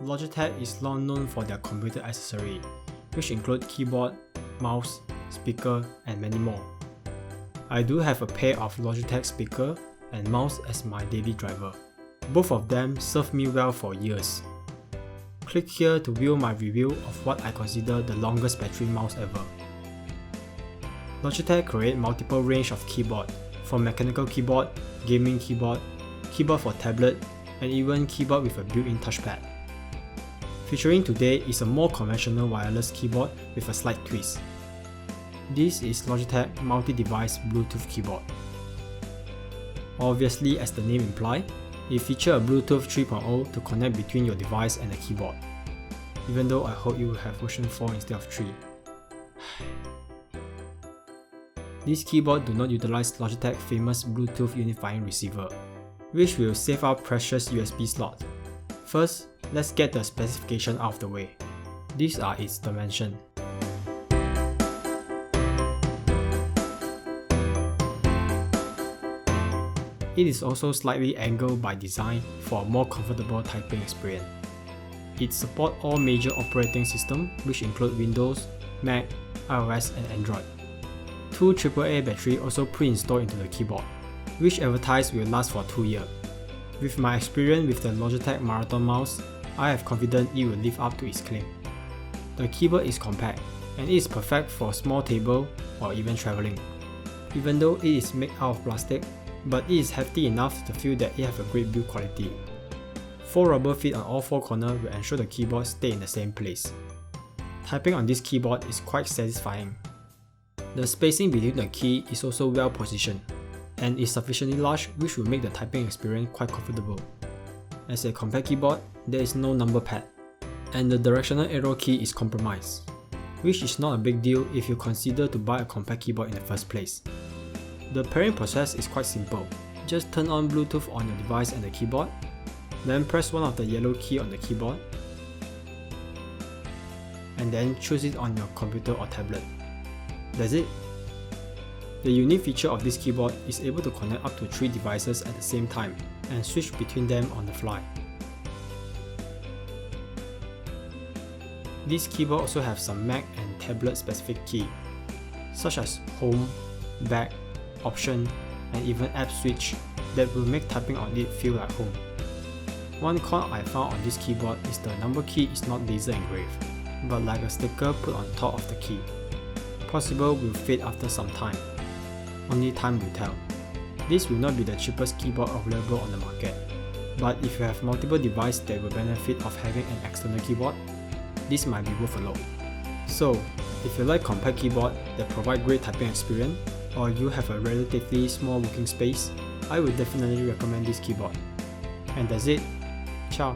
Logitech is long known for their computer accessory, which include keyboard, mouse, speaker, and many more. I do have a pair of Logitech speaker and mouse as my daily driver. Both of them served me well for years. Click here to view my review of what I consider the longest battery mouse ever. Logitech create multiple range of keyboard, from mechanical keyboard, gaming keyboard, keyboard for tablet, and even keyboard with a built-in touchpad. Featuring today is a more conventional wireless keyboard with a slight twist. This is Logitech Multi-Device Bluetooth Keyboard. Obviously, as the name implies, it features a Bluetooth 3.0 to connect between your device and the keyboard. Even though I hope you will have version 4 instead of 3. This keyboard do not utilize Logitech's famous Bluetooth unifying receiver, which will save our precious USB slot. First, let's get the specification out of the way. These are its dimensions. It is also slightly angled by design for a more comfortable typing experience. It supports all major operating systems, which include Windows, Mac, iOS, and Android. 2 AAA batteries also pre-installed into the keyboard, which advertised will last for 2 years. With my experience with the Logitech Marathon mouse, I have confidence it will live up to its claim. The keyboard is compact, and it is perfect for a small table or even traveling. Even though it is made out of plastic, but it is hefty enough to feel that it has a great build quality. 4 rubber feet on all 4 corners will ensure the keyboard stays in the same place. Typing on this keyboard is quite satisfying. The spacing between the key is also well positioned, and is sufficiently large, which will make the typing experience quite comfortable. As a compact keyboard, there is no number pad, and the directional arrow key is compromised, which is not a big deal if you consider to buy a compact keyboard in the first place. The pairing process is quite simple. Just turn on Bluetooth on your device and the keyboard, then press one of the yellow key on the keyboard, and then choose it on your computer or tablet. That's it. The unique feature of this keyboard is able to connect up to 3 devices at the same time and switch between them on the fly. This keyboard also has some Mac and tablet specific keys, such as Home, Back, Option, and even App Switch that will make typing on it feel like home. One con I found on this keyboard is the number key is not laser engraved, but like a sticker put on top of the key. Possible will fade after some time. Only time will tell. This will not be the cheapest keyboard available on the market, but if you have multiple devices that will benefit of having an external keyboard, this might be worth a look. So, if you like compact keyboard that provide great typing experience, or you have a relatively small working space, I would definitely recommend this keyboard. And that's it. Ciao.